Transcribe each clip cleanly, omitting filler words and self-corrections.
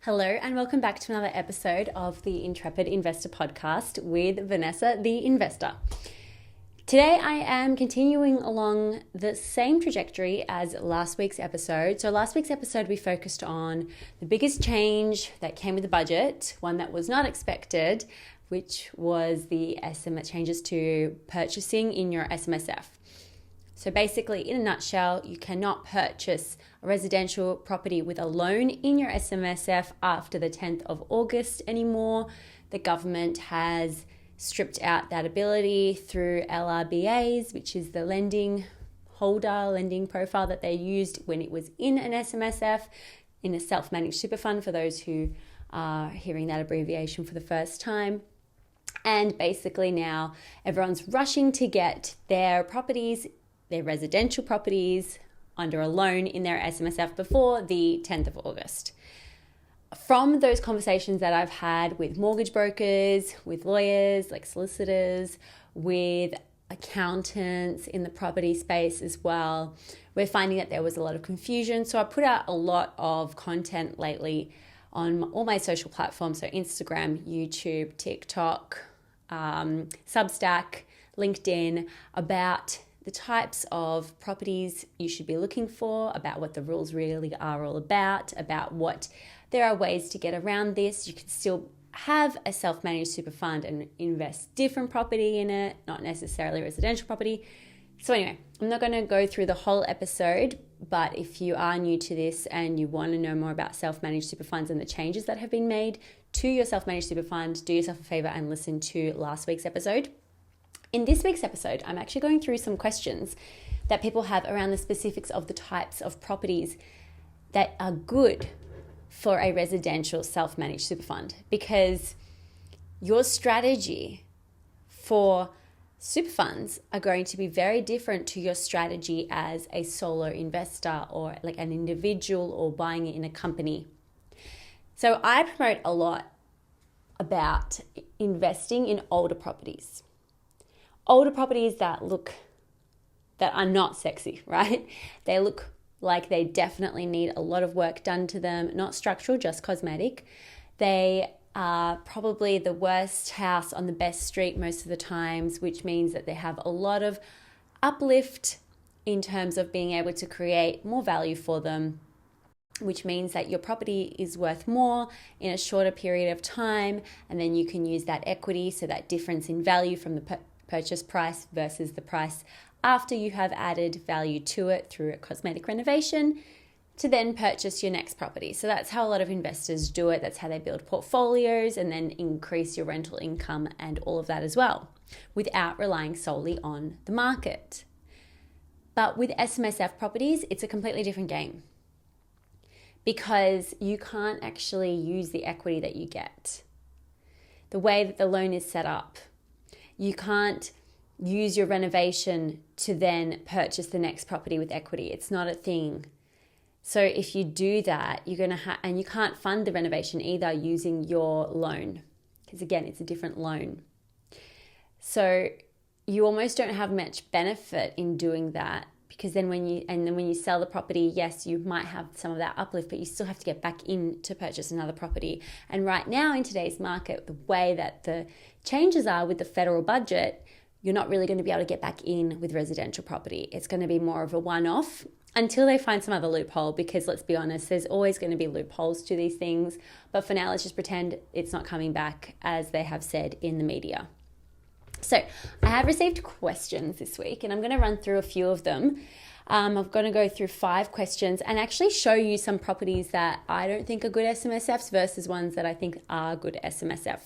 Hello and welcome back to another episode of the Intrepid Investor Podcast with Vanessa, the investor. Today I am continuing along the same trajectory as last week's episode. So last week's episode we focused on the biggest change that came with the budget, one that was not expected, which was the changes to purchasing in your SMSF. So basically, in a nutshell, you cannot purchase a residential property with a loan in your SMSF after the 10th of August anymore. The government has stripped out that ability through LRBAs, which is the lending profile that they used when it was in an SMSF, in a self-managed super fund, for those who are hearing that abbreviation for the first time. And basically now everyone's rushing to get their residential properties under a loan in their SMSF before the 10th of August. From those conversations that I've had with mortgage brokers, with lawyers, like solicitors, with accountants in the property space as well, we're finding that there was a lot of confusion. So I put out a lot of content lately on all my social platforms, so Instagram, YouTube, TikTok, Substack, LinkedIn, about the types of properties you should be looking for, about what the rules really are all about what there are ways to get around this. You can still have a self-managed super fund and invest different property in it, not necessarily residential property. So anyway, I'm not going to go through the whole episode, but if you are new to this and you want to know more about self-managed super funds and the changes that have been made to your self-managed super fund, do yourself a favor and listen to last week's episode. In this week's episode, I'm actually going through some questions that people have around the specifics of the types of properties that are good for a residential self-managed super fund, because your strategy for super funds are going to be very different to your strategy as a solo investor or like an individual or buying it in a company. So I promote a lot about investing in older properties that are not sexy, right? They look like they definitely need a lot of work done to them, not structural, just cosmetic. They are probably the worst house on the best street most of the times, which means that they have a lot of uplift in terms of being able to create more value for them, which means that your property is worth more in a shorter period of time, and then you can use that equity, so that difference in value from the purchase price versus the price after you have added value to it through a cosmetic renovation, to then purchase your next property. So that's how a lot of investors do it. That's how they build portfolios and then increase your rental income and all of that as well, without relying solely on the market. But with SMSF properties, it's a completely different game, because you can't actually use the equity that you get. The way that the loan is set up, you can't use your renovation to then purchase the next property with equity. It's not a thing. So if you do that, you're going to and you can't fund the renovation either using your loan, because again, it's a different loan. So you almost don't have much benefit in doing that, because then when you sell the property, yes, you might have some of that uplift, but you still have to get back in to purchase another property. And right now in today's market, the way that the changes are with the federal budget, you're not really going to be able to get back in with residential property. It's going to be more of a one-off until they find some other loophole, because let's be honest, there's always going to be loopholes to these things. But for now, let's just pretend it's not coming back, as they have said in the media. So I have received questions this week, and I'm going to run through a few of them. I'm going to go through 5 questions and actually show you some properties that I don't think are good SMSFs versus ones that I think are good SMSF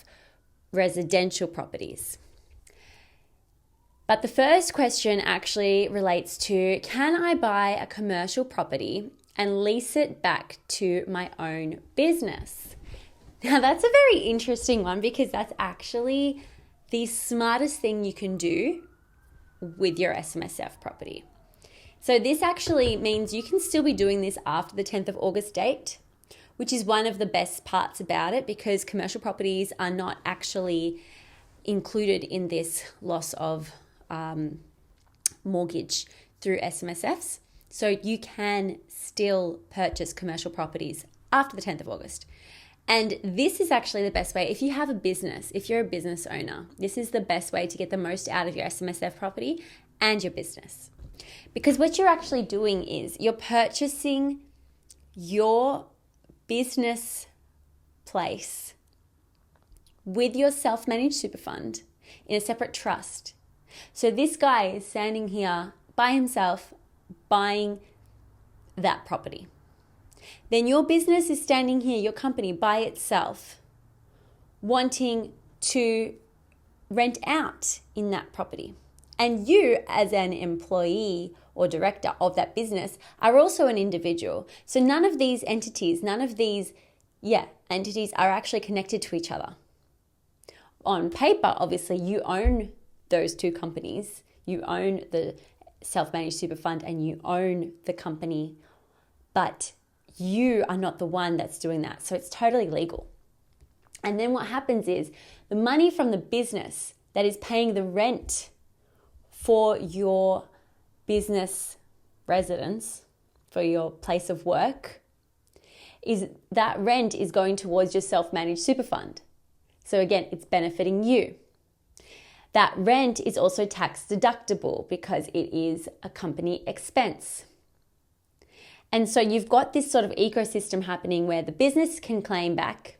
residential properties. But the first question actually relates to, can I buy a commercial property and lease it back to my own business? Now that's a very interesting one, because that's actually the smartest thing you can do with your SMSF property. So this actually means you can still be doing this after the 10th of August date, which is one of the best parts about it, because commercial properties are not actually included in this loss of mortgage through SMSFs. So you can still purchase commercial properties after the 10th of August. And this is actually the best way. If you have a business, if you're a business owner, this is the best way to get the most out of your SMSF property and your business. Because what you're actually doing is you're purchasing your business place with your self-managed super fund in a separate trust. So this guy is standing here by himself buying that property. Then your business is standing here, your company by itself, wanting to rent out in that property. And you, as an employee or director of that business, are also an individual. So none of these entities, entities are actually connected to each other. On paper, obviously, you own those two companies. You own the self-managed super fund and you own the company, but you are not the one that's doing that. So it's totally legal. And then what happens is the money from the business that is paying the rent for your business residence, for your place of work, is that rent is going towards your self-managed super fund. So again, it's benefiting you. That rent is also tax deductible because it is a company expense. And so you've got this sort of ecosystem happening where the business can claim back,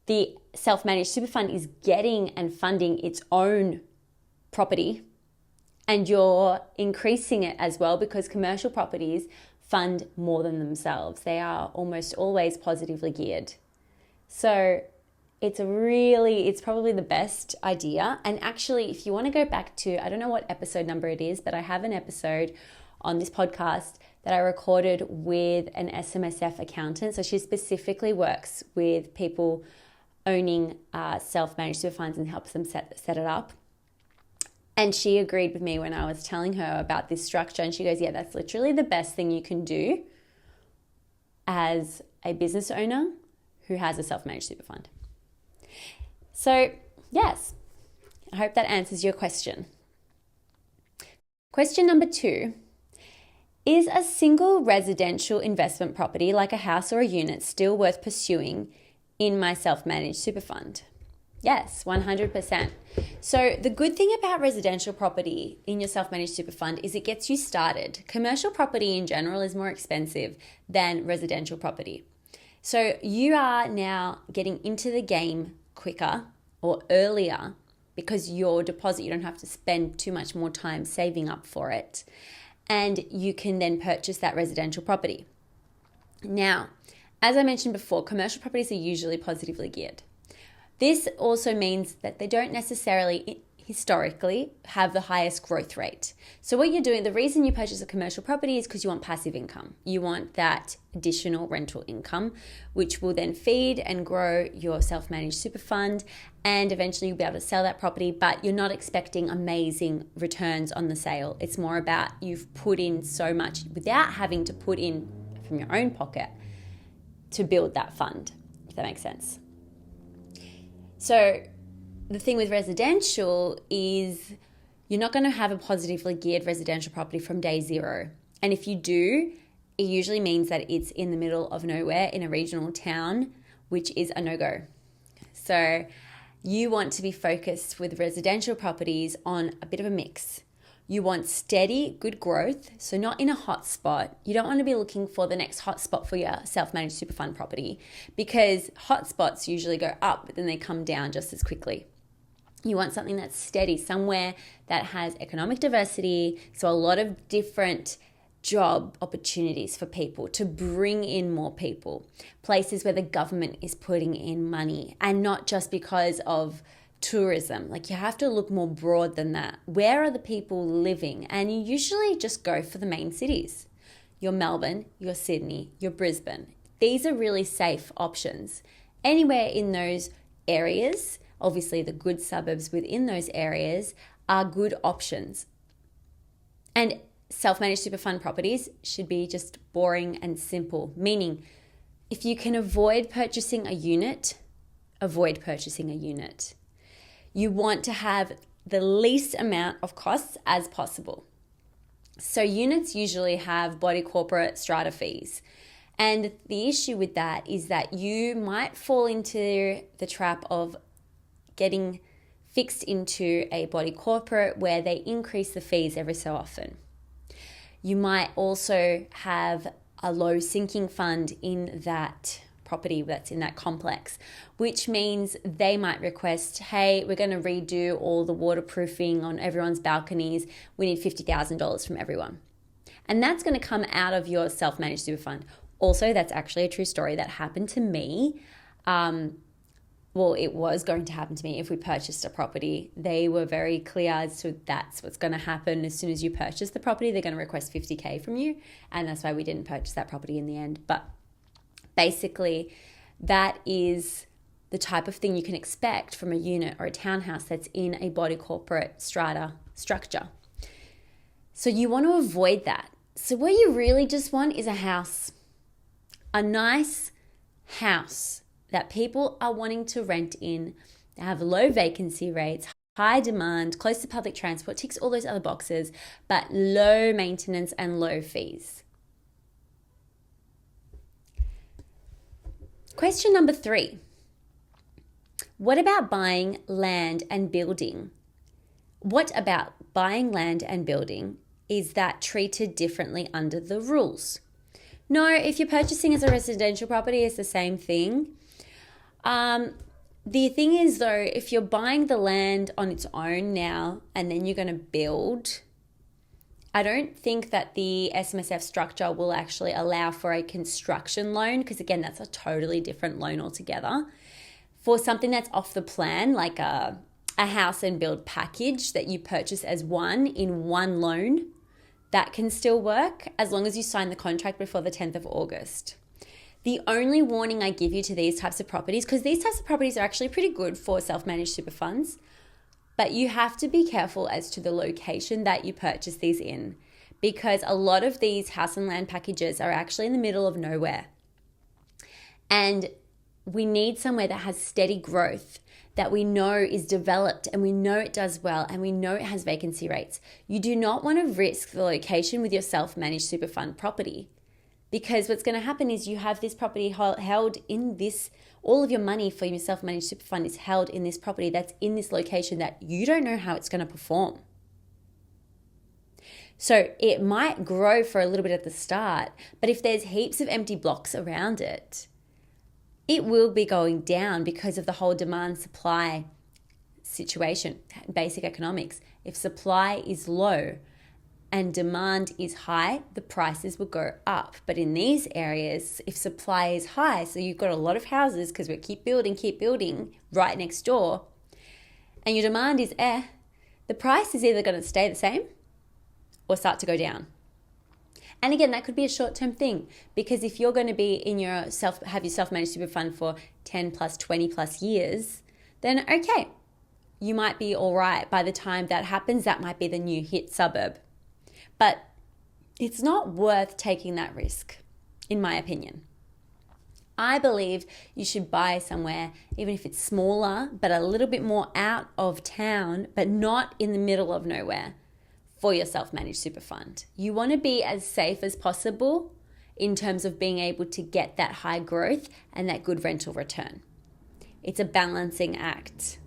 the self-managed super fund is getting and funding its own property, and you're increasing it as well because commercial properties fund more than themselves. They are almost always positively geared. So it's probably the best idea. And actually, if you want to go back to, I don't know what episode number it is, but I have an episode on this podcast that I recorded with an SMSF accountant. So she specifically works with people owning self-managed super funds and helps them set it up. And she agreed with me when I was telling her about this structure. And she goes, yeah, that's literally the best thing you can do as a business owner who has a self-managed super fund. So yes, I hope that answers your question. Question number 2, is a single residential investment property like a house or a unit still worth pursuing in my self-managed super fund? Yes, 100%. So the good thing about residential property in your self-managed super fund is it gets you started. Commercial property in general is more expensive than residential property. So you are now getting into the game quicker or earlier because your deposit, you don't have to spend too much more time saving up for it. And you can then purchase that residential property. Now, as I mentioned before, commercial properties are usually positively geared. This also means that they don't necessarily historically have the highest growth rate. So what you're doing, the reason you purchase a commercial property is because you want passive income. You want that additional rental income, which will then feed and grow your self-managed super fund, and eventually you'll be able to sell that property, but you're not expecting amazing returns on the sale. It's more about you've put in so much without having to put in from your own pocket to build that fund, if that makes sense. So the thing with residential is you're not going to have a positively geared residential property from day zero. And if you do, it usually means that it's in the middle of nowhere in a regional town, which is a no-go. So you want to be focused with residential properties on a bit of a mix. You want steady, good growth, so not in a hot spot. You don't want to be looking for the next hot spot for your self-managed super fund property because hot spots usually go up, but then they come down just as quickly. You want something that's steady, somewhere that has economic diversity, so a lot of different job opportunities for people to bring in more people, places where the government is putting in money and not just because of tourism. Like you have to look more broad than that. Where are the people living? And you usually just go for the main cities. Your Melbourne, your Sydney, your Brisbane. These are really safe options. Anywhere in those areas, obviously the good suburbs within those areas are good options. And self-managed super fund properties should be just boring and simple, meaning if you can avoid purchasing a unit, avoid purchasing a unit. You want to have the least amount of costs as possible. So units usually have body corporate strata fees. And the issue with that is that you might fall into the trap of getting fixed into a body corporate where they increase the fees every so often. You might also have a low sinking fund in that property that's in that complex, which means they might request, hey, we're going to redo all the waterproofing on everyone's balconies. We need $50,000 from everyone. And that's going to come out of your self-managed super fund. Also, that's actually a true story that happened to me. It was going to happen to me if we purchased a property. They were very clear as to that's what's going to happen. As soon as you purchase the property, they're going to request $50,000 from you. And that's why we didn't purchase that property in the end. But basically, that is the type of thing you can expect from a unit or a townhouse that's in a body corporate strata structure. So you want to avoid that. So what you really just want is a house, a nice house that people are wanting to rent in, that have low vacancy rates, high demand, close to public transport, ticks all those other boxes, but low maintenance and low fees. Question number 3. What about buying land and building? What about buying land and building? Is that treated differently under the rules? No, if you're purchasing as a residential property, it's the same thing. The thing is though, if you're buying the land on its own now and then you're going to build, I don't think that the SMSF structure will actually allow for a construction loan, because again, that's a totally different loan altogether. For something that's off the plan, like a house and build package that you purchase as one in one loan, that can still work as long as you sign the contract before the 10th of August. The only warning I give you to these types of properties, because these types of properties are actually pretty good for self-managed super funds, but you have to be careful as to the location that you purchase these in, because a lot of these house and land packages are actually in the middle of nowhere. And we need somewhere that has steady growth, that we know is developed and we know it does well and we know it has vacancy rates. You do not want to risk the location with your self-managed super fund property, because what's going to happen is you have this property held in this, all of your money for your self-managed super fund is held in this property that's in this location that you don't know how it's going to perform. So it might grow for a little bit at the start, but if there's heaps of empty blocks around it, it will be going down because of the whole demand supply situation, basic economics. If supply is low and demand is high, the prices will go up. But in these areas, if supply is high, so you've got a lot of houses because we keep building right next door, and your demand is the price is either going to stay the same or start to go down. And again, that could be a short-term thing, because if you're going to be in have your self-managed super fund for 10 plus, 20 plus years, then okay, you might be all right. By the time that happens, that might be the new hit suburb. But it's not worth taking that risk, in my opinion. I believe you should buy somewhere, even if it's smaller, but a little bit more out of town, but not in the middle of nowhere, for your self-managed super fund. You want to be as safe as possible in terms of being able to get that high growth and that good rental return. It's a balancing act.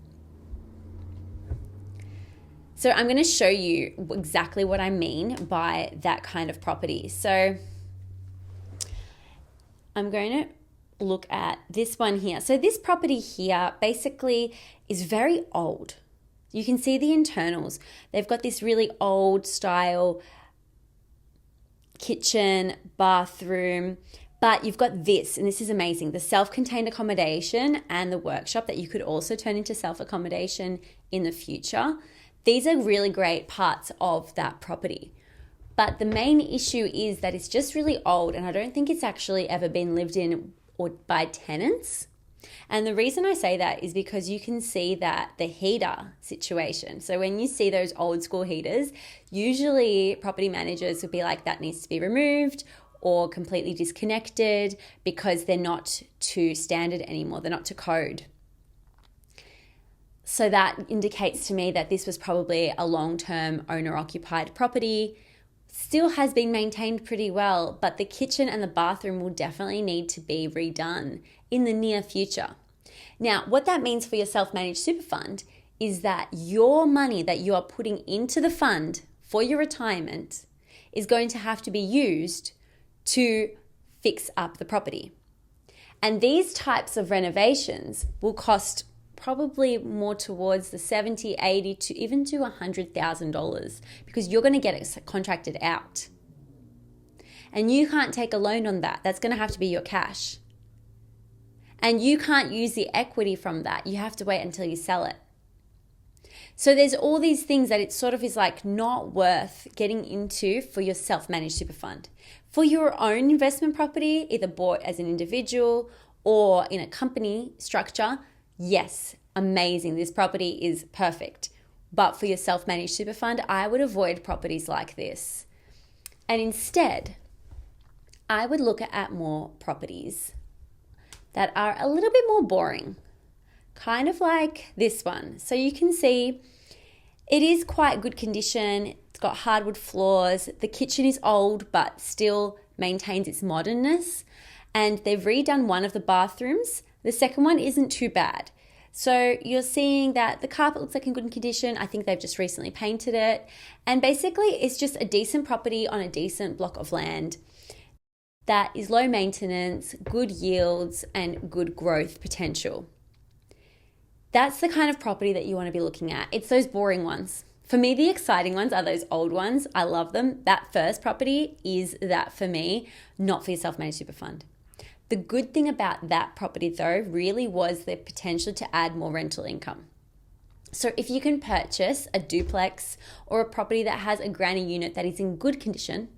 So I'm going to show you exactly what I mean by that kind of property. So I'm going to look at this one here. So this property here basically is very old. You can see the internals. They've got this really old style kitchen, bathroom, but you've got this, and this is amazing, the self-contained accommodation and the workshop that you could also turn into self-accommodation in the future. These are really great parts of that property. But the main issue is that it's just really old, and I don't think it's actually ever been lived in or by tenants. And the reason I say that is because you can see that the heater situation. So when you see those old school heaters, usually property managers would be like, that needs to be removed or completely disconnected because they're not to standard anymore. They're not to code. So that indicates to me that this was probably a long-term owner-occupied property still has been maintained pretty well, but the kitchen and the bathroom will definitely need to be redone in the near future. Now, what that means for your self-managed super fund is that your money that you are putting into the fund for your retirement is going to have to be used to fix up the property. And these types of renovations will cost probably more towards the $70,000, $80,000 to even to $100,000 because you're going to get it contracted out. And you can't take a loan on that. That's going to have to be your cash. And you can't use the equity from that. You have to wait until you sell it. So there's all these things that it sort of is like not worth getting into for your self-managed super fund. For your own investment property, either bought as an individual or in a company structure, yes, amazing. This property is perfect. But for your self-managed super fund, I would avoid properties like this. And instead, I would look at more properties that are a little bit more boring, kind of like this one. So you can see it is quite good condition. It's got hardwood floors. The kitchen is old, but still maintains its modernness. And they've redone one of the bathrooms. The second one isn't too bad. So you're seeing that the carpet looks like in good condition. I think they've just recently painted it. And basically it's just a decent property on a decent block of land that is low maintenance, good yields, and good growth potential. That's the kind of property that you want to be looking at. It's those boring ones. For me, the exciting ones are those old ones. I love them. That first property is that for me, not for your self-managed super fund. The good thing about that property though really was the potential to add more rental income. So if you can purchase a duplex or a property that has a granny unit that is in good condition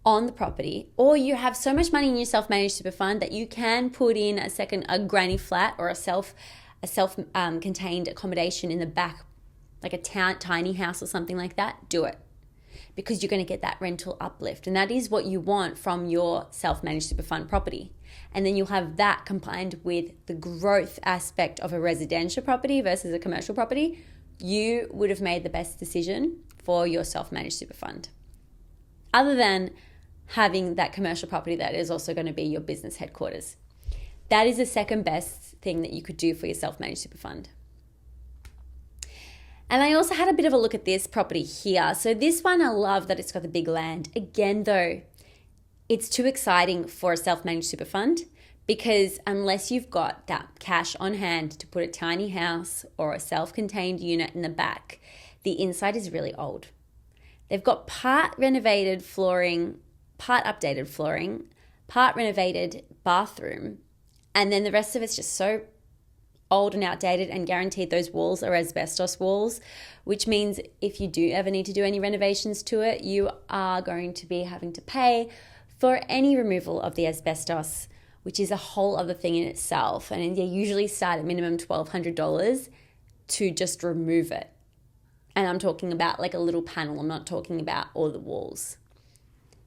on the property, or you have so much money in your self-managed super fund that you can put in a granny flat or a self-contained accommodation in the back, like a tiny house or something like that, do it. Because you're going to get that rental uplift. And that is what you want from your self-managed super fund property. And then you'll have that combined with the growth aspect of a residential property versus a commercial property. You would have made the best decision for your self-managed super fund. Other than having that commercial property that is also going to be your business headquarters. That is the second best thing that you could do for your self-managed super fund. And I also had a bit of a look at this property here. So this one, I love that it's got the big land. Again, though, it's too exciting for a self-managed super fund because unless you've got that cash on hand to put a tiny house or a self-contained unit in the back, the inside is really old. They've got part renovated flooring, part updated flooring, part renovated bathroom, and then the rest of it's just so old and outdated, and guaranteed those walls are asbestos walls, which means if you do ever need to do any renovations to it, you are going to be having to pay for any removal of the asbestos, which is a whole other thing in itself. And they usually start at minimum $1,200 to just remove it. And I'm talking about like a little panel. I'm not talking about all the walls.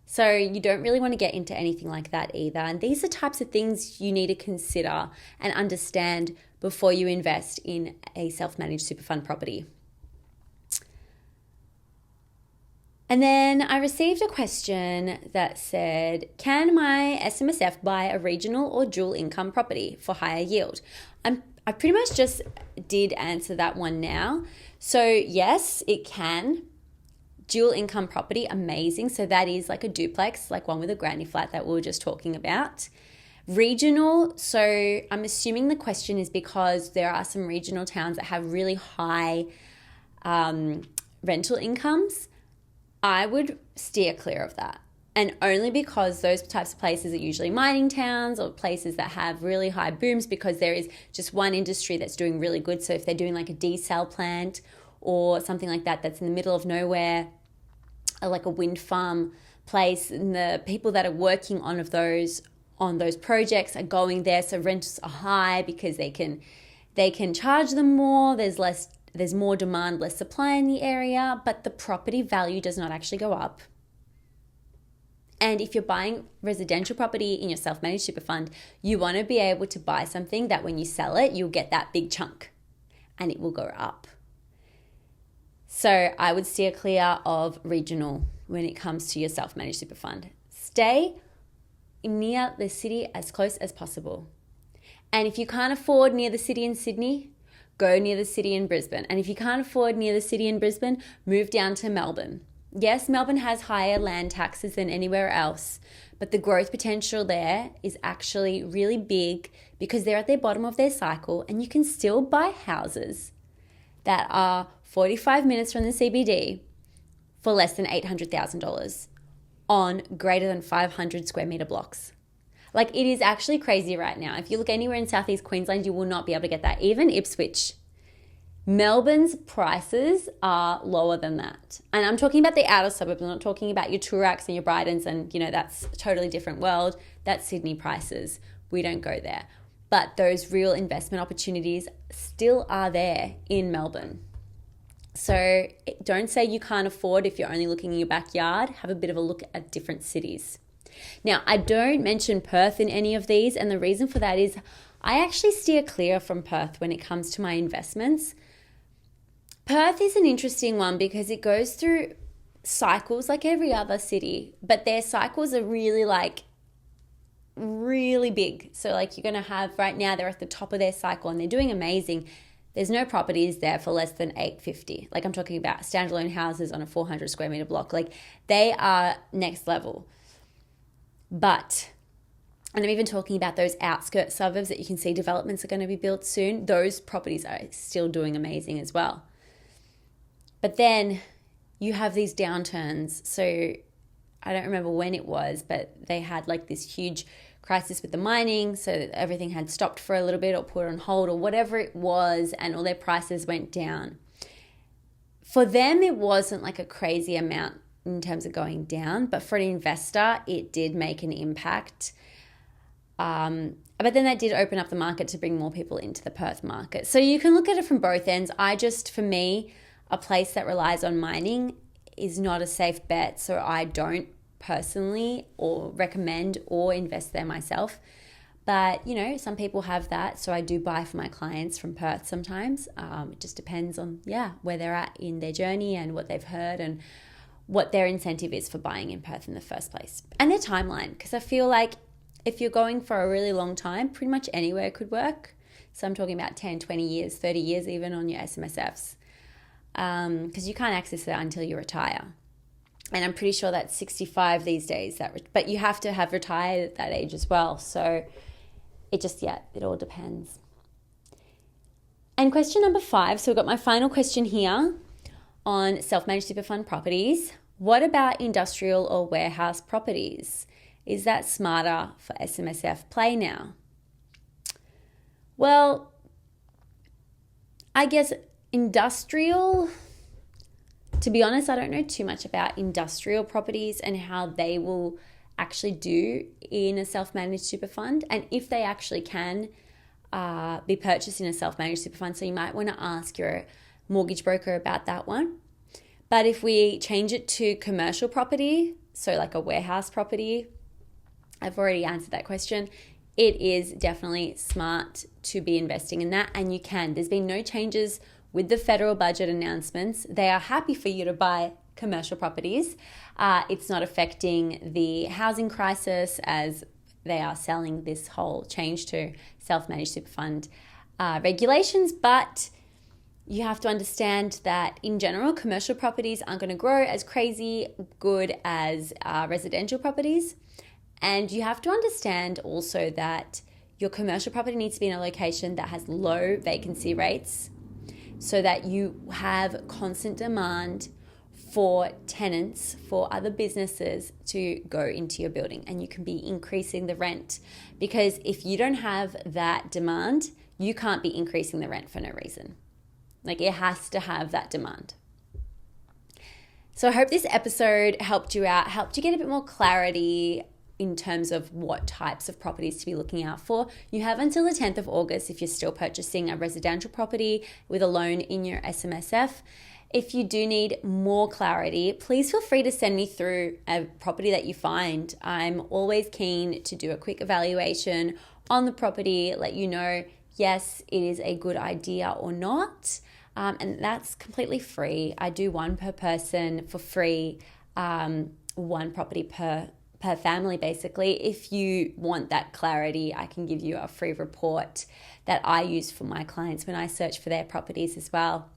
So you don't really want to get into anything like that either. And these are types of things you need to consider and understand before you invest in a self-managed super fund property. And then I received a question that said, can my SMSF buy a regional or dual income property for higher yield? I pretty much just did answer that one now. So yes, it can. Dual income property, amazing. So that is like a duplex, like one with a granny flat that we were just talking about. Regional, so I'm assuming the question is because there are some regional towns that have really high rental incomes. I would steer clear of that. And only because those types of places are usually mining towns or places that have really high booms because there is just one industry that's doing really good. So if they're doing like a desal plant or something like that that's in the middle of nowhere, like a wind farm place, and the people that are working on those projects are going there, so rents are high because they can charge them more. There's more demand, less supply in the area, but the property value does not actually go up. And if you're buying residential property in your self-managed super fund, you want to be able to buy something that when you sell it, you'll get that big chunk and it will go up. So I would steer clear of regional when it comes to your self-managed super fund. Stay near the city as close as possible. And if you can't afford near the city in Sydney, go near the city in Brisbane. And if you can't afford near the city in Brisbane, move down to Melbourne. Yes, Melbourne has higher land taxes than anywhere else, but the growth potential there is actually really big because they're at the bottom of their cycle, and you can still buy houses that are 45 minutes from the CBD for less than $800,000 on greater than 500 square meter blocks. Like, it is actually crazy right now. If you look anywhere in Southeast Queensland, you will not be able to get that. Even Ipswich. Melbourne's prices are lower than that. And I'm talking about the outer suburbs. I'm not talking about your Turaks and your Brightons, and that's a totally different world. That's Sydney prices. We don't go there. But those real investment opportunities still are there in Melbourne. So don't say you can't afford if you're only looking in your backyard. Have a bit of a look at different cities. Now, I don't mention Perth in any of these, and the reason for that is I actually steer clear from Perth when it comes to my investments. Perth is an interesting one because it goes through cycles like every other city, but their cycles are really big. So you're going to have, right now they're at the top of their cycle and they're doing amazing. There's no properties there for less than $850. I'm talking about standalone houses on a 400 square meter block. They are next level. But, and I'm even talking about those outskirt suburbs that you can see developments are going to be built soon. Those properties are still doing amazing as well. But then you have these downturns. So I don't remember when it was, but they had this huge crisis with the mining. So everything had stopped for a little bit or put on hold or whatever it was, and all their prices went down. For them, it wasn't a crazy amount in terms of going down, but for an investor, it did make an impact. But then that did open up the market to bring more people into the Perth market. So you can look at it from both ends. For me, a place that relies on mining is not a safe bet, so I don't personally or recommend or invest there myself. But, some people have that, so I do buy for my clients from Perth sometimes. It just depends on, where they're at in their journey and what they've heard and what their incentive is for buying in Perth in the first place. And their timeline, because I feel like if you're going for a really long time, pretty much anywhere could work. So I'm talking about 10, 20 years, 30 years even on your SMSFs. Because you can't access it until you retire. And I'm pretty sure that's 65 these days. But you have to have retired at that age as well. So it all depends. And question number 5. So we've got my final question here on self-managed super fund properties. What about industrial or warehouse properties? Is that smarter for SMSF play now? Well, I guess industrial, to be honest, I don't know too much about industrial properties and how they will actually do in a self-managed super fund, and if they actually can be purchased in a self-managed super fund. So you might want to ask your mortgage broker about that one. But if we change it to commercial property, so a warehouse property, I've already answered that question. It is definitely smart to be investing in that, and you can. There's been no changes with the federal budget announcements. They are happy for you to buy commercial properties. It's not affecting the housing crisis as they are selling this whole change to self-managed super fund regulations, but you have to understand that in general, commercial properties aren't going to grow as crazy good as residential properties. And you have to understand also that your commercial property needs to be in a location that has low vacancy rates so that you have constant demand for tenants, for other businesses to go into your building, and you can be increasing the rent. Because if you don't have that demand, you can't be increasing the rent for no reason. It has to have that demand. So I hope this episode helped you out, helped you get a bit more clarity in terms of what types of properties to be looking out for. You have until the 10th of August if you're still purchasing a residential property with a loan in your SMSF. If you do need more clarity, please feel free to send me through a property that you find. I'm always keen to do a quick evaluation on the property, let you know, yes, it is a good idea or not. and that's completely free. I do one per person for free, one property per family basically. If you want that clarity, I can give you a free report that I use for my clients when I search for their properties as well.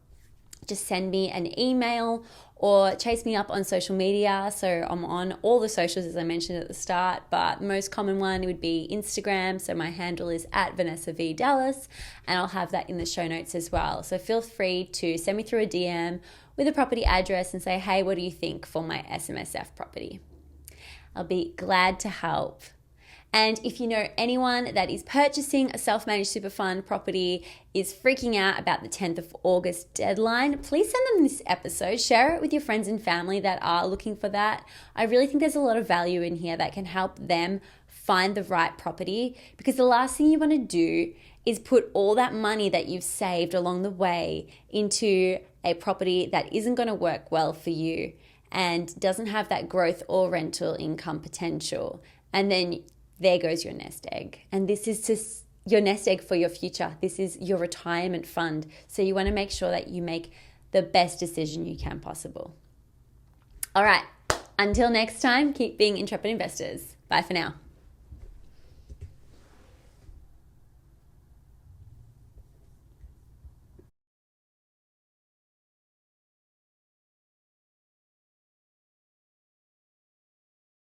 Just send me an email or chase me up on social media. So I'm on all the socials, as I mentioned at the start, but most common one would be Instagram. So my handle is @VanessaVDallas, and I'll have that in the show notes as well. So feel free to send me through a DM with a property address and say, hey, what do you think for my SMSF property? I'll be glad to help. And if you know anyone that is purchasing a self-managed super fund property, is freaking out about the 10th of August deadline, please send them this episode. Share it with your friends and family that are looking for that. I really think there's a lot of value in here that can help them find the right property, because the last thing you want to do is put all that money that you've saved along the way into a property that isn't going to work well for you and doesn't have that growth or rental income potential. And then there goes your nest egg. And this is just your nest egg for your future. This is your retirement fund. So you want to make sure that you make the best decision you can possible. All right. Until next time, keep being intrepid investors. Bye for now.